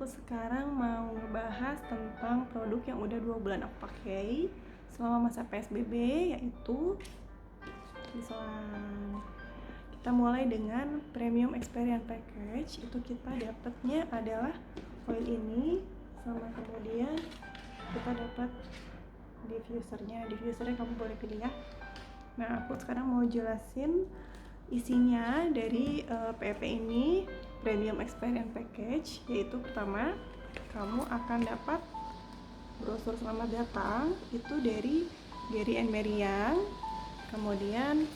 Aku sekarang mau ngebahas tentang produk yang udah 2 bulan aku pakai selama masa PSBB, yaitu Invisalign. Kita mulai dengan Premium Experience Package. Itu kita dapatnya adalah oil ini, sama kemudian kita dapat diffusernya. Diffusernya kamu boleh pilih ya. Nah, aku sekarang mau jelasin isinya dari PEP ini, Premium Experience Package, yaitu pertama, kamu akan dapat brosur selamat datang itu dari Gary and Marian. Kemudian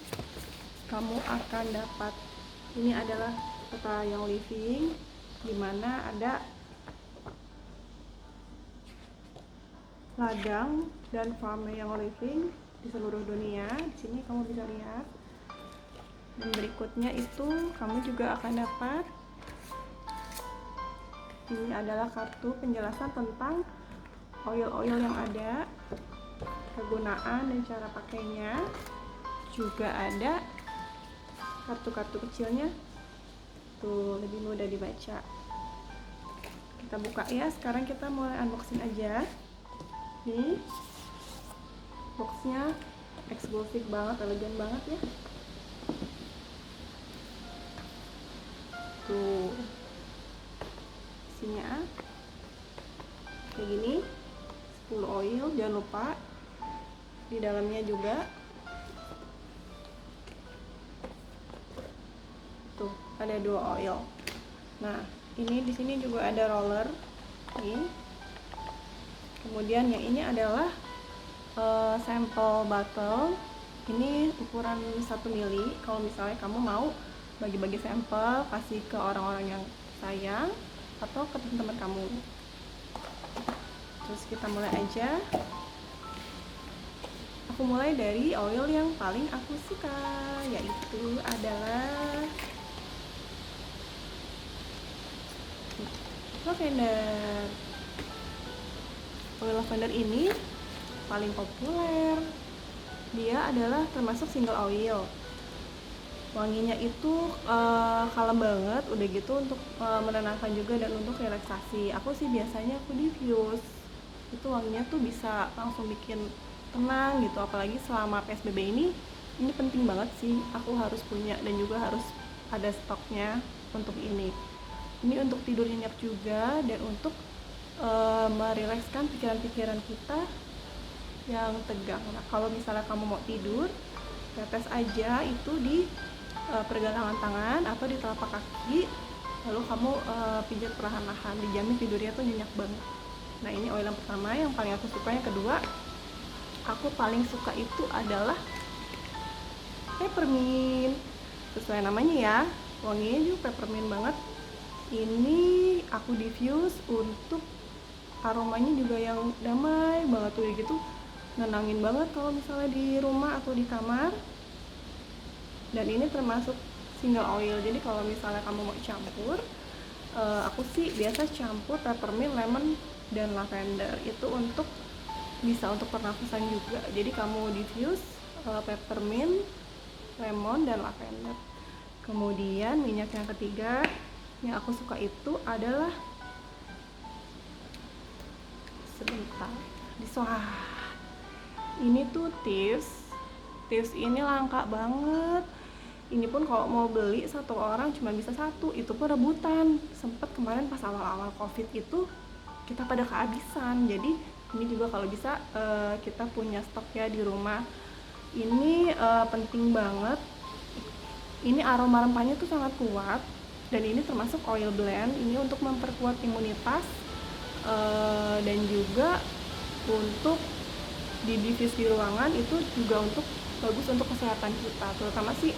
kamu akan dapat, ini adalah peta Young Living, dimana ada ladang dan farm Young Living di seluruh dunia. Di sini kamu bisa lihat. Dan berikutnya itu kamu juga akan dapat, ini adalah kartu penjelasan tentang oil-oil yang ada, kegunaan dan cara pakainya. Juga ada kartu-kartu kecilnya, tuh lebih mudah dibaca. Kita buka ya, sekarang kita mulai unboxing aja. Nih, boxnya eksklusif banget, elegan banget ya. Tuh isinya kayak gini, 10 oil, jangan lupa di dalamnya juga tuh ada 2 oil. Nah, ini di sini juga ada roller nih. Kemudian yang ini adalah sampel bottle. Ini ukuran 1 mili. Kalau misalnya kamu mau bagi-bagi sampel, kasih ke orang-orang yang sayang atau ke teman-teman kamu. Terus kita mulai aja. Aku mulai dari oil yang paling aku suka, yaitu adalah lavender. Oil lavender ini paling populer. Dia adalah termasuk single oil. Wanginya itu kalem banget, udah gitu untuk menenangkan juga dan untuk relaksasi. Aku sih biasanya aku diffuse. Itu wanginya tuh bisa langsung bikin tenang gitu, apalagi selama PSBB ini penting banget sih. Aku harus punya dan juga harus ada stoknya untuk ini. Ini untuk tidur nyenyak juga dan untuk merilekskan pikiran-pikiran kita yang tegang. Nah, kalau misalnya kamu mau tidur, tetes aja itu di pergelangan tangan atau di telapak kaki, lalu kamu pijat perlahan-lahan, dijamin tidurnya tuh nyenyak banget. Nah, ini oil yang pertama yang paling aku suka. Yang kedua, aku paling suka itu adalah peppermint. Sesuai namanya ya, wanginya juga peppermint banget. Ini aku diffuse untuk aromanya juga yang damai banget tuh gitu, nenangin banget kalau misalnya di rumah atau di kamar. Dan ini termasuk single oil, jadi kalau misalnya kamu mau campur, aku sih biasa campur peppermint, lemon, dan lavender. Itu untuk bisa untuk pernafasan juga. Jadi kamu diffuse peppermint, lemon, dan lavender. Kemudian minyak yang ketiga yang aku suka itu adalah, sebentar, ini tuh Thieves ini langka banget. Ini pun kalau mau beli satu orang cuma bisa satu, itu pun rebutan. Sempet kemarin pas awal-awal COVID itu kita pada kehabisan. Jadi ini juga kalau bisa kita punya stok ya di rumah. Ini penting banget. Ini aroma rempahnya tuh sangat kuat, dan ini termasuk oil blend. Ini untuk memperkuat imunitas dan juga untuk di diffuse di ruangan. Itu juga untuk bagus untuk kesehatan kita, terutama sih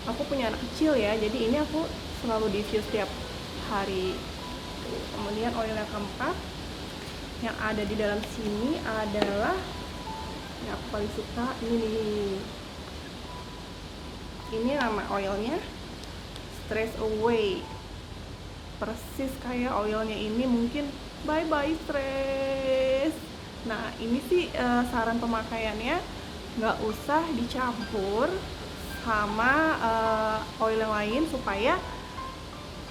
aku punya anak kecil ya, jadi ini aku selalu diffuse tiap hari. Kemudian oil yang keempat yang ada di dalam sini adalah yang aku paling suka, ini nama oilnya Stress Away. Persis kayak oilnya ini, mungkin bye bye stress. Nah, ini sih saran pemakaiannya nggak usah dicampur sama oil yang lain supaya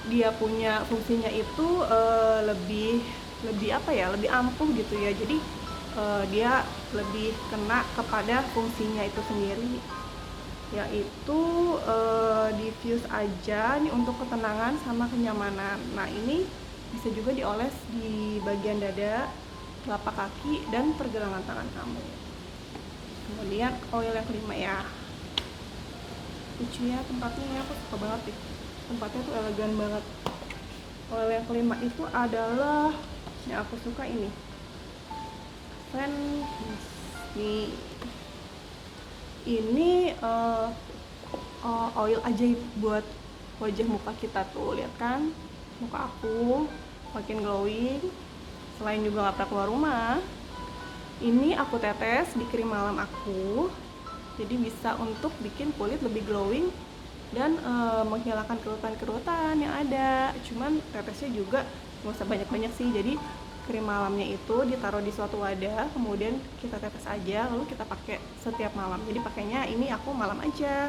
dia punya fungsinya itu lebih lebih apa ya, lebih ampuh gitu ya. Jadi dia lebih kena kepada fungsinya itu sendiri, yaitu diffuse aja nih untuk ketenangan sama kenyamanan. Nah ini bisa juga dioles di bagian dada, telapak kaki, dan pergelangan tangan kamu. Kemudian oil yang kelima ya, lucu ya tempatnya ya, aku suka banget nih, tempatnya tuh elegan banget. Oil yang kelima itu adalah yang aku suka ini, Fan nih. Ini oil ajaib buat wajah muka kita tuh, lihat kan muka aku makin glowing. Selain juga nggak pernah keluar rumah, ini aku tetes di krim malam aku, jadi bisa untuk bikin kulit lebih glowing dan menghilangkan kerutan-kerutan yang ada. Cuman tetesnya juga nggak usah banyak-banyak sih, jadi krim malamnya itu ditaruh di suatu wadah, kemudian kita tetes aja, lalu kita pakai setiap malam. Jadi pakainya ini aku malam aja.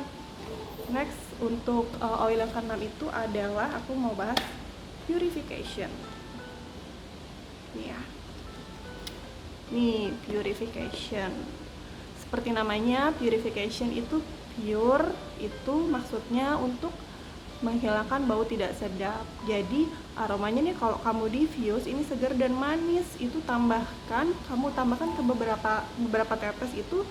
Next, untuk oil yang keenam itu adalah aku mau bahas purification. Nih ya, nih purification. Seperti namanya, purification itu pure, itu maksudnya untuk menghilangkan bau tidak sedap. Jadi aromanya nih kalau kamu diffuse ini segar dan manis. Itu kamu tambahkan ke beberapa tetes itu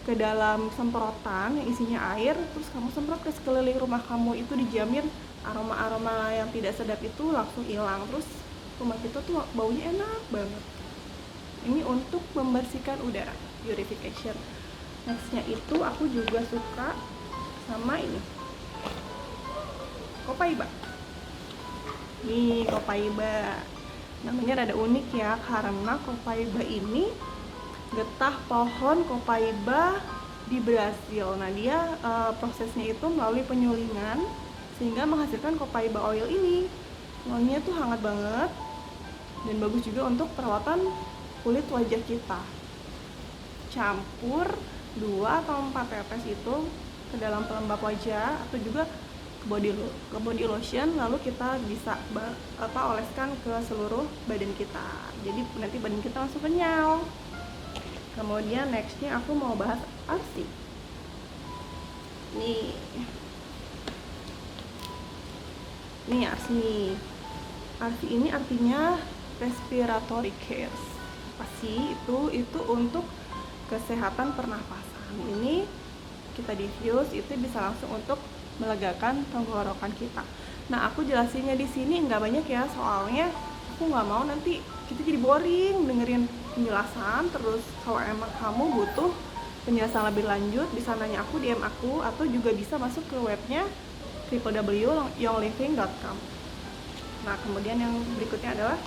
ke dalam semprotan yang isinya air, terus kamu semprot ke sekeliling rumah kamu. Itu dijamin aroma-aroma yang tidak sedap itu langsung hilang. Terus rumah kita tuh baunya enak banget. Ini untuk membersihkan udara, purification. Nextnya itu aku juga suka sama ini, Copaiba. Nih Copaiba, namanya rada unik ya, karena Copaiba ini getah pohon Copaiba di Brasil. Nah dia prosesnya itu melalui penyulingan sehingga menghasilkan Copaiba oil ini. Wanginya tuh hangat banget dan bagus juga untuk perawatan kulit wajah kita. Campur 2 atau 4 tetes itu ke dalam pelembab wajah atau juga ke body lotion, lalu kita bisa oleskan ke seluruh badan kita, jadi nanti badan kita langsung kenyal. Kemudian nextnya aku mau bahas arsi. Nih arsi ini artinya respiratory care. Apa sih itu untuk kesehatan pernafasan. Ini kita diffuse itu bisa langsung untuk melegakan tenggorokan kita. Nah aku jelasinnya di sini nggak banyak ya, soalnya aku nggak mau nanti kita jadi boring dengerin penjelasan terus. Kalau emang kamu butuh penjelasan lebih lanjut bisa nanya aku, DM aku, atau juga bisa masuk ke webnya www.youngliving.com. Nah kemudian yang berikutnya adalah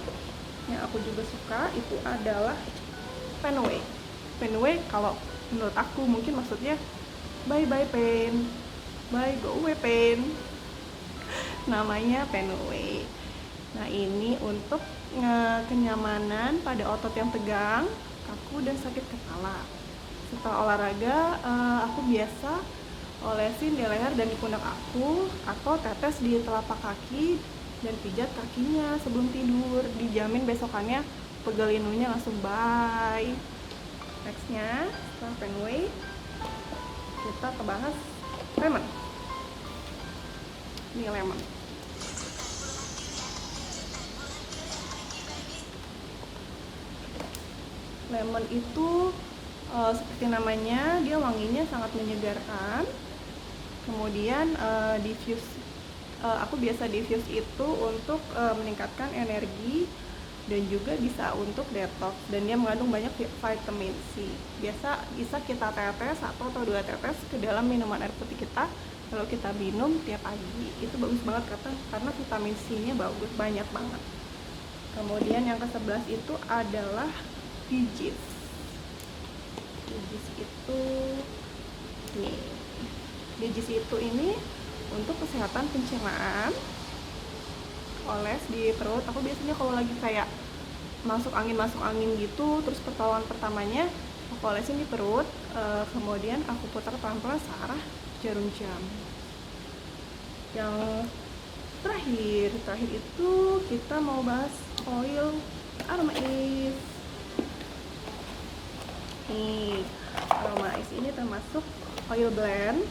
yang aku juga suka, itu adalah Fenway. Fenway kalau menurut aku mungkin maksudnya bye bye pain, bye go away pain. Namanya Fenway. Nah ini untuk kenyamanan pada otot yang tegang, kaku, dan sakit kepala. Setelah olahraga aku biasa olesin di leher dan di pundak aku, atau tetes di telapak kaki dan pijat kakinya sebelum tidur. Dijamin besokannya pegel linunya langsung bye. Nextnya setelah Fenway kita bahas lemon. Ini lemon. Lemon itu seperti namanya, dia wanginya sangat menyegarkan. Kemudian aku biasa diffuse itu untuk meningkatkan energi dan juga bisa untuk detox, dan dia mengandung banyak vitamin C. Bisa kita tetes 1 atau 2 tetes ke dalam minuman air putih kita, kalau kita minum tiap pagi. Itu bagus banget karena vitamin C-nya bagus, banyak banget. Kemudian yang ke-11 itu adalah Bee Gees itu nih. Bee Gees itu ini untuk kesehatan pencernaan, oles di perut. Aku biasanya kalau lagi kayak masuk angin gitu, terus pertolongan pertamanya aku olesin di perut, kemudian aku putar pelan-pelan searah jarum jam. Yang Terakhir itu kita mau bahas oil aroma is. Nih, aroma is ini termasuk oil blend.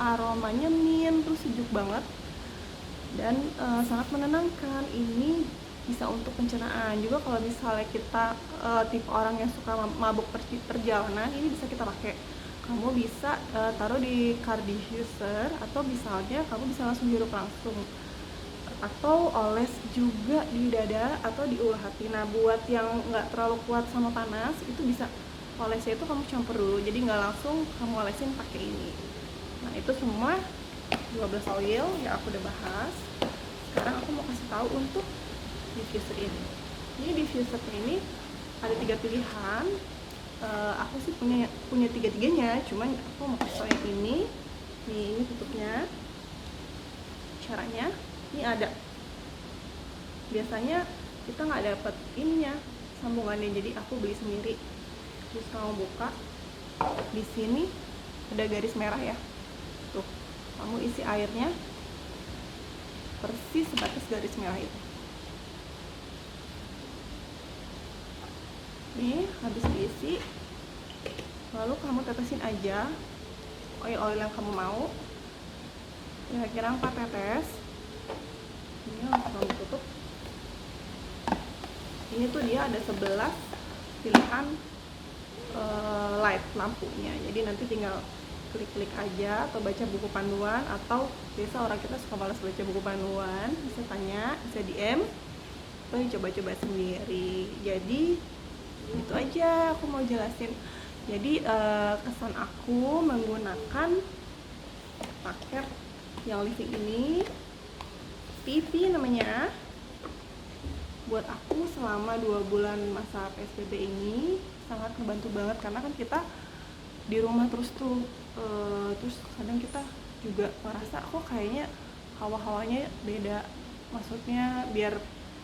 Aromanya mint, terus sejuk banget dan sangat menenangkan. Ini bisa untuk pencernaan juga. Kalau misalnya kita tipe orang yang suka mabuk perjalanan, ini bisa kita pakai. Kamu bisa taruh di car diffuser, atau misalnya kamu bisa langsung hirup langsung, atau oles juga di dada atau di ulu hati. Nah, buat yang nggak terlalu kuat sama panas, itu bisa olesnya itu kamu campur dulu, jadi nggak langsung kamu olesin pakai ini. Nah, itu semua 12 oil yang aku udah bahas. Sekarang aku mau kasih tahu untuk diffuser ini. Ini diffuser ini ada 3 pilihan. Aku sih punya tiga-tiganya, cuman aku mau kasih tahu yang ini. Nih, ini tutupnya. Caranya, ini ada. Biasanya kita nggak dapet ininya, sambungannya, jadi aku beli sendiri. Terus kamu buka, di sini ada garis merah ya. Tuh, kamu isi airnya persis sebatas garis merah itu. Nih, habis diisi, lalu kamu tetesin aja oil-oil yang kamu mau, kira-kira 4 tetes. Ini langsung kamu tutup. Ini tuh dia ada 11 pilihan light lampunya, jadi nanti tinggal klik-klik aja, atau baca buku panduan, atau biasa orang kita suka malas baca buku panduan, bisa tanya, bisa DM, atau coba-coba sendiri. Jadi itu aja aku mau jelasin. Jadi kesan aku menggunakan paket yang living ini, PV namanya. Buat aku selama 2 bulan masa PSBB ini sangat membantu banget, karena kan kita di rumah terus tuh, terus kadang kita juga merasa kok kayaknya hawa-hawanya beda. Maksudnya biar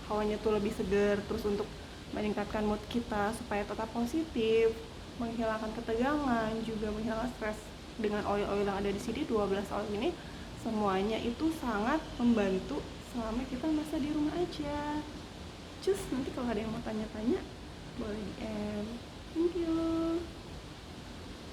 hawanya tuh lebih segar, terus untuk meningkatkan mood kita supaya tetap positif, menghilangkan ketegangan, juga menghilangkan stres. Dengan oil-oil yang ada di sini, 12 oil ini semuanya itu sangat membantu selama kita masa di rumah aja. Cus, nanti kalau ada yang mau tanya-tanya boleh DM. Thank you.